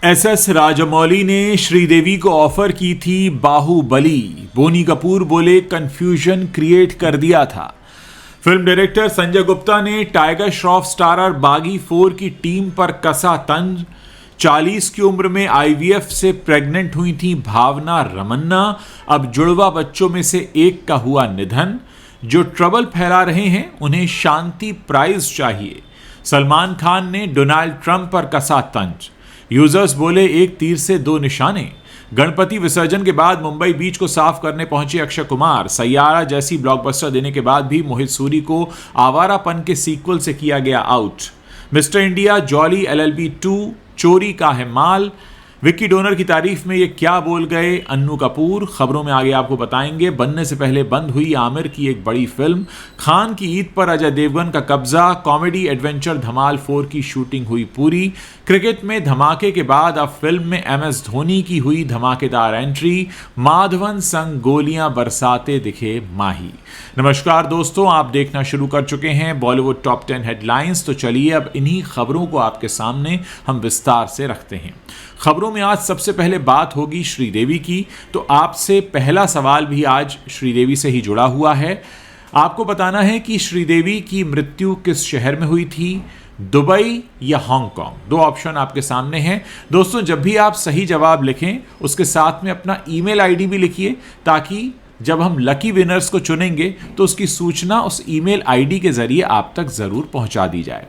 SS Rajamouli ने श्रीदेवी को offer की थी बाहुबली। बोनी कपूर बोले कंफ्यूजन क्रिएट कर दिया था। फिल्म डायरेक्टर संजय गुप्ता ने टाइगर श्रॉफ स्टारर बागी 4 की टीम पर कसा तंज। 40 की उम्र में आईवीएफ से प्रेग्नेंट हुई थी भावना रमन्ना। अब जुड़वा बच्चों में से एक का हुआ निधन। जो ट्रबल फैला रहे हैं उन्हें शांति प्राइज चाहिए। सलमान खान ने डोनाल्ड ट्रंप पर कसा तंज। यूजर्स बोले एक तीर से दो निशाने। गणपति विसर्जन के बाद मुंबई बीच को साफ करने पहुंचे अक्षय कुमार। सैयारा जैसी ब्लॉकबस्टर देने के बाद भी मोहित सूरी को आवारापन के सीक्वल से किया गया out. Mister India jolly LLB 2 चोरी का है माल। विक्की डोनर की तारीफ में ये क्या बोल गए अन्नू कपूर। खबरों में आगे आपको बताएंगे। बनने से पहले बंद हुई आमिर की एक बड़ी फिल्म। खान की ईद पर अजय देवगन का कब्जा। कॉमेडी एडवेंचर धमाल 4 की शूटिंग हुई पूरी। क्रिकेट में धमाके के बाद अब फिल्म में MS धोनी की हुई धमाकेदार एंट्री। माधवन संग गोलियां बरसाते दिखे माही। नमस्कार दोस्तों, आप देखना शुरू कर चुके हैं बॉलीवुड टॉप 10 हेडलाइंस। तो चलिए अब इन्हीं खबरों को आपके सामने हम विस्तार से रखते हैं। खबरों में आज सबसे पहले बात होगी श्रीदेवी की। तो आपसे पहला सवाल भी आज श्रीदेवी से ही जुड़ा हुआ है। आपको बताना है कि श्रीदेवी की मृत्यु किस शहर में हुई थी, दुबई या हांगकांग। दो ऑप्शन आपके सामने हैं। दोस्तों, जब भी आप सही जवाब लिखें उसके साथ में अपना ईमेल आईडी भी लिखिए, ताकि जब हम लकी विनर्स को चुनेंगे तो उसकी सूचना उस ईमेल आईडी के जरिए आप तक जरूर पहुंचा दी जाए।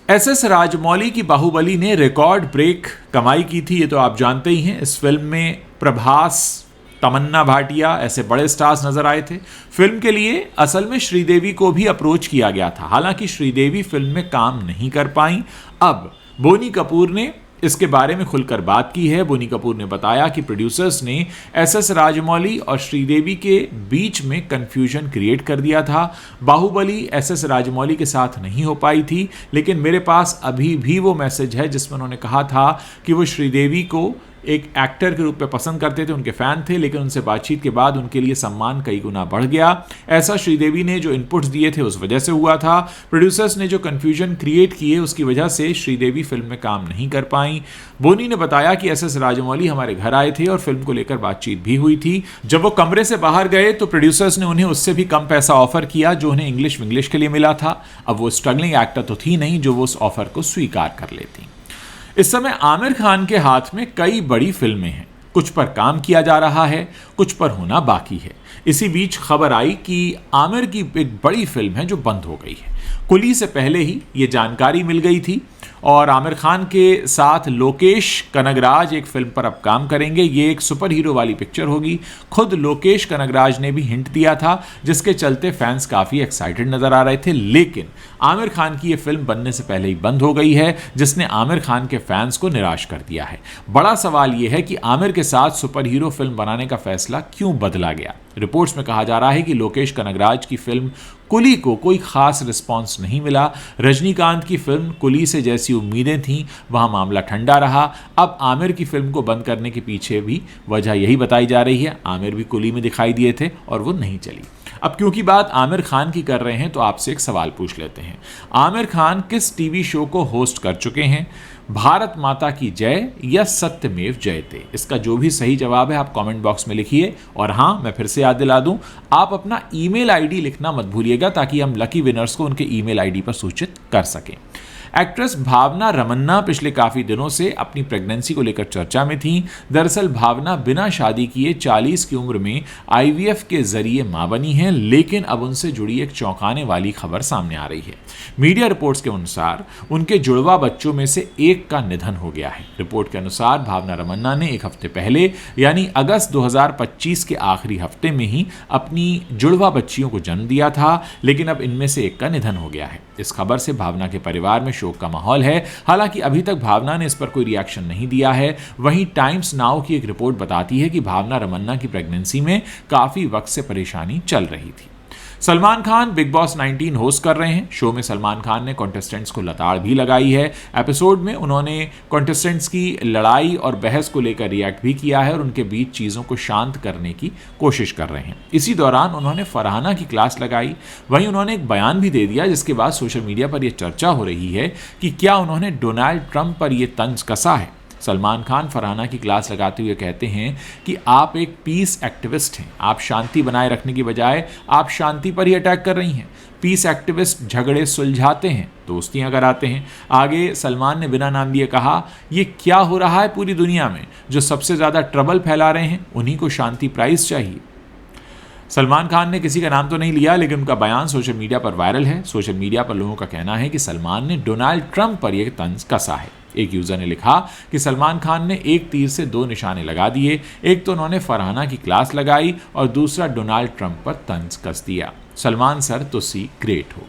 एसएस राजमौली की बाहुबली ने रिकॉर्ड ब्रेक कमाई की थी, ये तो आप जानते ही हैं। इस फिल्म में प्रभास, तमन्ना भाटिया ऐसे बड़े स्टार्स नजर आए थे। फिल्म के लिए असल में श्रीदेवी को भी अप्रोच किया गया था। हालांकि श्रीदेवी फिल्म में काम नहीं कर पाई। अब बोनी कपूर ने इसके बारे में खुलकर बात की है। बोनी कपूर ने बताया कि प्रोड्यूसर्स ने एसएस राजमौली और श्रीदेवी के बीच में कंफ्यूजन क्रिएट कर दिया था। बाहुबली एसएस राजमौली के साथ नहीं हो पाई थी, लेकिन मेरे पास अभी भी वो मैसेज है जिसमें उन्होंने कहा था कि वो श्रीदेवी को एक एक्टर के रूप में पसंद करते थे, उनके फैन थे, लेकिन उनसे बातचीत के बाद उनके लिए सम्मान कई गुना बढ़ गया। ऐसा श्रीदेवी ने जो इनपुट्स दिए थे उस वजह से हुआ था। प्रोड्यूसर्स ने जो कंफ्यूजन क्रिएट किए उसकी वजह से श्रीदेवी फिल्म में काम नहीं कर पाई। बोनी ने बताया कि एसएस राजमौली हमारे घर आए थे और फिल्म को लेकर बातचीत भी हुई थी। जब वो कमरे से बाहर गए तो प्रोड्यूसर्स ने उन्हें उससे भी कम पैसा ऑफर किया जो उन्हें इंग्लिश के लिए मिला था। अब वो स्ट्रगलिंग एक्टर तो थी नहीं जो वो उस ऑफर को स्वीकार कर लेती। इस समय आमिर खान के हाथ में कई बड़ी फिल्में हैं। कुछ पर काम किया जा रहा है, कुछ पर होना बाकी है। इसी बीच खबर आई कि आमिर की एक बड़ी फिल्म है जो बंद हो गई है। कुली से पहले ही ये जानकारी मिल गई थी और आमिर खान के साथ लोकेश कनगराज एक फिल्म पर अब काम करेंगे। ये एक सुपर हीरो वाली पिक्चर होगी। खुद लोकेश कनगराज ने भी हिंट दिया था, जिसके चलते फैंस काफ़ी एक्साइटेड नजर आ रहे थे। लेकिन आमिर खान की ये फिल्म बनने से पहले ही बंद हो गई है, जिसने आमिर खान के फैंस को निराश कर दिया है। बड़ा सवाल ये है कि आमिर के साथ सुपर हीरो फिल्म बनाने का फैसला क्यों बदला गया। रिपोर्ट्स में कहा जा रहा है कि लोकेश कनगराज की फिल्म कुली को कोई खास रिस्पांस नहीं मिला। रजनीकांत की फिल्म कुली से जैसी उम्मीदें थीं वहां मामला ठंडा रहा। अब आमिर की फिल्म को बंद करने के पीछे भी वजह यही बताई जा रही है। आमिर भी कुली में दिखाई दिए थे और वो नहीं चली। अब क्योंकि बात आमिर खान की कर रहे हैं तो आपसे एक सवाल पूछ लेते हैं। आमिर खान किस टीवी शो को होस्ट कर चुके हैं, भारत माता की जय या सत्यमेव जयते? इसका जो भी सही जवाब है आप कमेंट बॉक्स में लिखिए। और हाँ, मैं फिर से याद दिला दूं, आप अपना ईमेल आईडी लिखना मत भूलिएगा, ताकि हम लकी विनर्स को उनके ईमेल आईडी पर सूचित कर सकें। एक्ट्रेस भावना रमन्ना पिछले काफ़ी दिनों से अपनी प्रेगनेंसी को लेकर चर्चा में थी। दरअसल भावना बिना शादी किए 40 की उम्र में आईवीएफ के जरिए मां बनी हैं, लेकिन अब उनसे जुड़ी एक चौंकाने वाली खबर सामने आ रही है। मीडिया रिपोर्ट्स के अनुसार उनके जुड़वा बच्चों में से एक का निधन हो गया है। रिपोर्ट के अनुसार भावना रमन्ना ने एक हफ्ते पहले यानी अगस्त 2025 के आखिरी हफ्ते में ही अपनी जुड़वा बच्चियों को जन्म दिया था, लेकिन अब इनमें से एक का निधन हो गया है। इस खबर से भावना के परिवार में शोक का माहौल है। हालांकि अभी तक भावना ने इस पर कोई रिएक्शन नहीं दिया है। वहीं टाइम्स नाउ की एक रिपोर्ट बताती है कि भावना रमन्ना की प्रेगनेंसी में काफी वक्त से परेशानी चल रही थी। Salman Khan big boss 19 host कर रहे हैं। शो में सलमान खान ने कॉन्टेस्टेंट्स को लताड़ भी लगाई है। एपिसोड में उन्होंने कॉन्टेस्टेंट्स की लड़ाई और बहस को लेकर रिएक्ट भी किया है और उनके बीच चीज़ों को शांत करने की कोशिश कर रहे हैं। इसी दौरान उन्होंने फरहाना की क्लास लगाई। वहीं उन्होंने एक बयान भी दे दिया, जिसके बाद सोशल मीडिया पर यह चर्चा हो रही है कि क्या उन्होंने डोनाल्ड ट्रंप पर यह तंज कसा है। सलमान खान फरहाना की क्लास लगाते हुए कहते हैं कि आप एक पीस एक्टिविस्ट हैं, आप शांति बनाए रखने की बजाय आप शांति पर ही अटैक कर रही हैं। पीस एक्टिविस्ट झगड़े सुलझाते हैं, दोस्तियां कराते हैं। आगे सलमान ने बिना नाम लिए कहा, ये क्या हो रहा है पूरी दुनिया में, जो सबसे ज़्यादा ट्रबल फैला रहे हैं उन्हीं को शांति प्राइज़ चाहिए। सलमान खान ने किसी का नाम तो नहीं लिया, लेकिन उनका बयान सोशल मीडिया पर वायरल है। सोशल मीडिया पर लोगों का कहना है कि सलमान ने डोनाल्ड ट्रंप पर यह तंज कसा है। एक यूजर ने लिखा कि सलमान खान ने एक तीर से दो निशाने लगा दिए, एक तो उन्होंने फरहाना की क्लास लगाई और दूसरा डोनाल्ड ट्रंप पर तंज कस दिया। सलमान सर तुसी ग्रेट हो।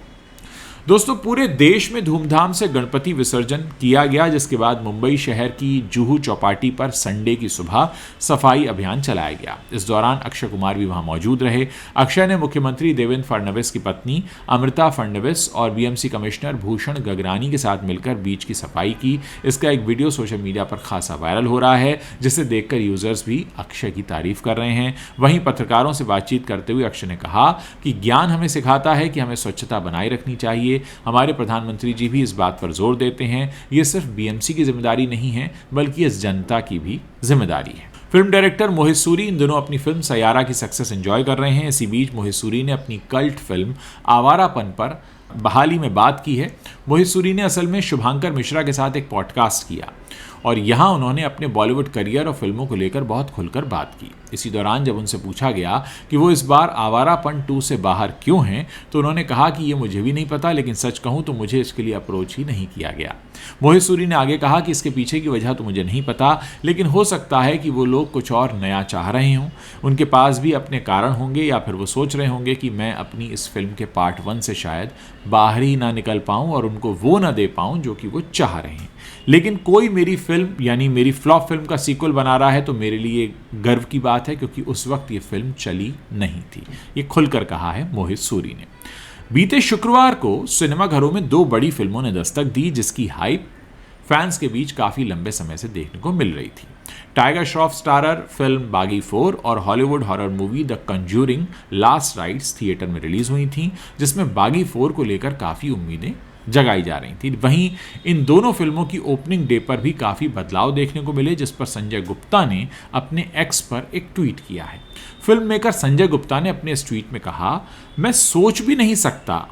दोस्तों, पूरे देश में धूमधाम से गणपति विसर्जन किया गया, जिसके बाद मुंबई शहर की जुहू चौपाटी पर संडे की सुबह सफाई अभियान चलाया गया। इस दौरान अक्षय कुमार भी वहां मौजूद रहे। अक्षय ने मुख्यमंत्री देवेंद्र फडणवीस की पत्नी अमृता फडणवीस और बीएमसी कमिश्नर भूषण गगरानी के साथ मिलकर बीच की सफाई की। इसका एक वीडियो सोशल मीडिया पर खासा वायरल हो रहा है, जिसे देखकर यूजर्स भी अक्षय की तारीफ कर रहे हैं। वहीं पत्रकारों से बातचीत करते हुए अक्षय ने कहा कि ज्ञान हमें सिखाता है कि हमें स्वच्छता बनाए रखनी चाहिए। हमारे प्रधानमंत्री जी भी इस बात पर जोर देते हैं। ये सिर्फ बीएमसी की जिम्मेदारी नहीं है, बल्कि इस जनता की भी जिम्मेदारी है। फिल्म डायरेक्टर मोहित सूरी इन दिनों अपनी फिल्म सैयारा की सक्सेस एंजॉय कर रहे हैं। इसी बीच मोहित सूरी ने अपनी कल्ट फिल्म आवारापन पर बहाली में बात की है। मोहित सूरी ने असल में शुभांकर मिश्रा के साथ एक पॉडकास्ट किया और यहाँ उन्होंने अपने बॉलीवुड करियर और फिल्मों को लेकर बहुत खुलकर बात की। इसी दौरान जब उनसे पूछा गया कि वो इस बार आवारापन 2 से बाहर क्यों हैं, तो उन्होंने कहा कि ये मुझे भी नहीं पता, लेकिन सच कहूँ तो मुझे इसके लिए अप्रोच ही नहीं किया गया। मोहित सूरी ने आगे कहा कि इसके पीछे की वजह तो मुझे नहीं पता, लेकिन हो सकता है कि वो लोग कुछ और नया चाह रहे हों, उनके पास भी अपने कारण होंगे, या फिर वो सोच रहे होंगे कि मैं अपनी इस फिल्म के पार्ट 1 से शायद बाहर ही ना निकल पाऊँ और उनको वो ना दे पाऊँ जो कि वो चाह रहे हैं। लेकिन कोई मेरी फिल्म यानी मेरी फ्लॉप फिल्म का सीक्वल बना रहा है तो मेरे लिए गर्व की बात है, क्योंकि उस वक्त ये फिल्म चली नहीं थी। ये खुलकर कहा है मोहित सूरी ने। बीते शुक्रवार को सिनेमाघरों में 2 बड़ी फिल्मों ने दस्तक दी, जिसकी हाइप फैंस के बीच काफ़ी लंबे समय से देखने को मिल रही थी। टाइगर श्रॉफ स्टारर फिल्म बागी 4 और Hollywood horror movie the conjuring last rites theatre में रिलीज हुई थी, जिसमें बागी 4 को लेकर काफ़ी उम्मीदें जगाई जा रही थी। वहीं इन दोनों फिल्मों की ओपनिंग डे पर भी काफ़ी बदलाव देखने को मिले, जिस पर संजय गुप्ता ने अपने एक्स पर एक ट्वीट किया है। फिल्म मेकर संजय गुप्ता ने अपने इस ट्वीट में कहा, मैं सोच भी नहीं सकता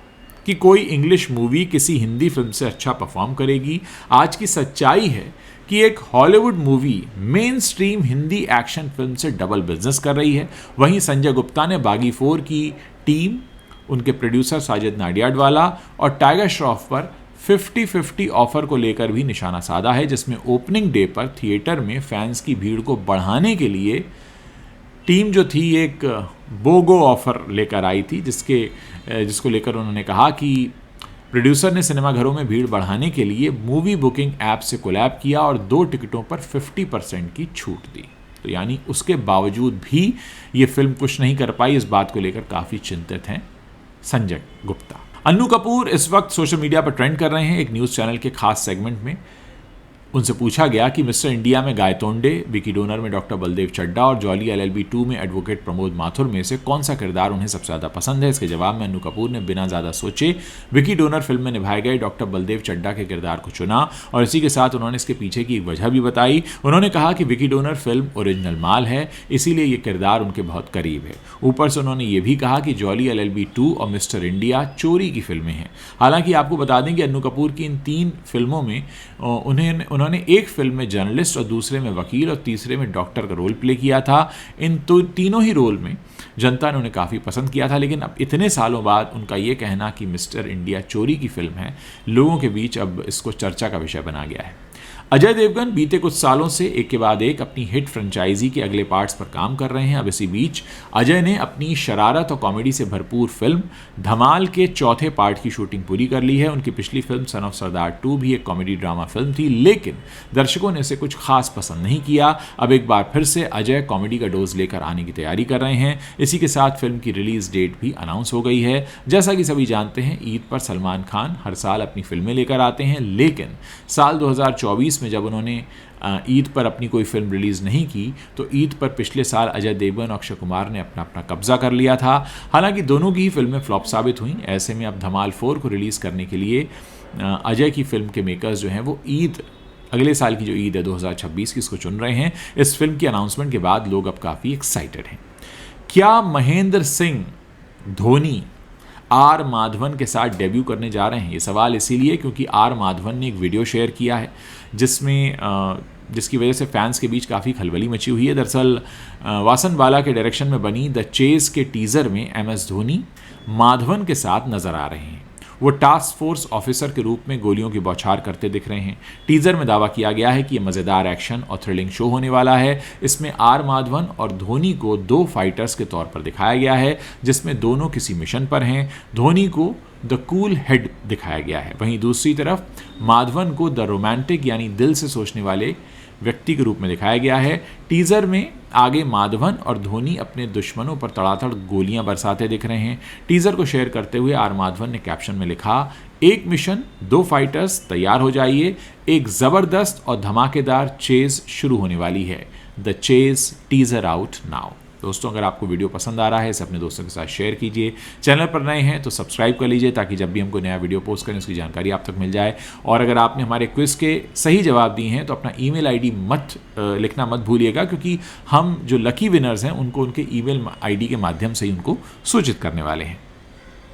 कि कोई इंग्लिश मूवी किसी हिंदी फिल्म से अच्छा परफॉर्म करेगी। आज की सच्चाई है कि एक Hollywood movie main stream Hindi action film से डबल बिजनेस कर रही है। वहीं संजय गुप्ता ने बागी 4 की टीम, उनके प्रोड्यूसर साजिद नाडियाडवाला और टाइगर श्रॉफ पर 50-50 ऑफर को लेकर भी निशाना साधा है, जिसमें ओपनिंग डे पर थिएटर में फैंस की भीड़ को बढ़ाने के लिए टीम जो थी एक बोगो ऑफर लेकर आई थी, जिसको लेकर उन्होंने कहा कि प्रोड्यूसर ने सिनेमाघरों में भीड़ बढ़ाने के लिए मूवी बुकिंग ऐप से कोलैब किया और 2 टिकटों पर 50% की छूट दी। तो यानी उसके बावजूद भी ये फिल्म कुछ नहीं कर पाई। इस बात को लेकर काफ़ी चिंतित हैं संजय गुप्ता। अन्नू कपूर इस वक्त सोशल मीडिया पर ट्रेंड कर रहे हैं। एक न्यूज़ चैनल के खास सेगमेंट में उनसे पूछा गया कि मिस्टर इंडिया में गायतोंडे, विकी डोनर में डॉक्टर बलदेव चड्ढा और जॉली LLB 2 में एडवोकेट प्रमोद माथुर में से कौन सा किरदार उन्हें सबसे ज़्यादा पसंद है। इसके जवाब में अन्नू कपूर ने बिना ज़्यादा सोचे विकी डोनर फिल्म में निभाए गए डॉक्टर बलदेव चड्ढा के किरदार को चुना और इसी के साथ उन्होंने इसके पीछे की एक वजह भी बताई। उन्होंने कहा कि विकी डोनर फिल्म ओरिजिनल माल है, इसीलिए ये किरदार उनके बहुत करीब है। ऊपर से उन्होंने ये भी कहा कि जॉली LLB 2 और मिस्टर इंडिया चोरी की फिल्में हैं। हालांकि आपको बता दें कि अन्नू कपूर की इन 3 फिल्मों में उन्होंने एक फिल्म में जर्नलिस्ट और दूसरे में वकील और तीसरे में डॉक्टर का रोल प्ले किया था। इन तीनों ही रोल में जनता ने उन्हें काफ़ी पसंद किया था, लेकिन अब इतने सालों बाद उनका ये कहना कि मिस्टर इंडिया चोरी की फिल्म है, लोगों के बीच अब इसको चर्चा का विषय बना गया है। अजय देवगन बीते कुछ सालों से एक के बाद एक अपनी हिट फ्रेंचाइजी के अगले पार्ट्स पर काम कर रहे हैं। अब इसी बीच अजय ने अपनी शरारत और कॉमेडी से भरपूर फिल्म धमाल के 4थे पार्ट की शूटिंग पूरी कर ली है। उनकी पिछली फिल्म सन ऑफ सरदार 2 भी एक कॉमेडी ड्रामा फिल्म थी, लेकिन दर्शकों ने इसे कुछ खास पसंद नहीं किया। अब एक बार फिर से अजय कॉमेडी का डोज लेकर आने की तैयारी कर रहे हैं। इसी के साथ फिल्म की रिलीज डेट भी अनाउंस हो गई है। जैसा कि सभी जानते हैं, ईद पर सलमान खान हर साल अपनी फिल्में लेकर आते हैं, लेकिन साल 2024 में जब उन्होंने ईद पर अपनी कोई फिल्म रिलीज़ नहीं की तो ईद पर पिछले साल अजय देवगन और अक्षय कुमार ने अपना कब्जा कर लिया था। हालांकि दोनों की ही फिल्में फ्लॉप साबित हुई। ऐसे में अब धमाल 4 को रिलीज़ करने के लिए अजय की फिल्म के मेकर्स जो हैं वो ईद अगले साल की जो ईद है 2026 की, इसको चुन रहे हैं। इस फिल्म की अनाउंसमेंट के बाद लोग अब काफ़ी एक्साइटेड हैं। क्या महेंद्र सिंह धोनी आर माधवन के साथ डेब्यू करने जा रहे हैं? ये सवाल इसीलिए क्योंकि आर माधवन ने एक वीडियो शेयर किया है जिसकी वजह से फैंस के बीच काफ़ी खलबली मची हुई है। दरअसल वासन बाला के डायरेक्शन में बनी द चेज के टीज़र में MS धोनी माधवन के साथ नजर आ रहे हैं। वो टास्क फोर्स ऑफिसर के रूप में गोलियों की बौछार करते दिख रहे हैं। टीज़र में दावा किया गया है कि ये मज़ेदार एक्शन और थ्रिलिंग शो होने वाला है। इसमें आर माधवन और धोनी को 2 फाइटर्स के तौर पर दिखाया गया है, जिसमें दोनों किसी मिशन पर हैं। धोनी को द कूल हेड दिखाया गया है, वहीं दूसरी तरफ माधवन को द रोमांटिक यानी दिल से सोचने वाले व्यक्ति के रूप में दिखाया गया है। टीज़र में आगे माधवन और धोनी अपने दुश्मनों पर तड़ातड़ गोलियां बरसाते दिख रहे हैं। टीज़र को शेयर करते हुए आर माधवन ने कैप्शन में लिखा, 1 मिशन 2 फाइटर्स, तैयार हो जाइए, एक ज़बरदस्त और धमाकेदार चेज शुरू होने वाली है। The chase teaser out now. दोस्तों, अगर आपको वीडियो पसंद आ रहा है इसे अपने दोस्तों के साथ शेयर कीजिए। चैनल पर नए हैं तो सब्सक्राइब कर लीजिए ताकि जब भी हम कोई नया वीडियो पोस्ट करें उसकी जानकारी आप तक मिल जाए। और अगर आपने हमारे क्विज़ के सही जवाब दिए हैं तो अपना ईमेल आईडी लिखना मत भूलिएगा, क्योंकि हम जो लकी विनर्स हैं उनको उनके ईमेल आईडी के माध्यम से ही उनको सूचित करने वाले हैं।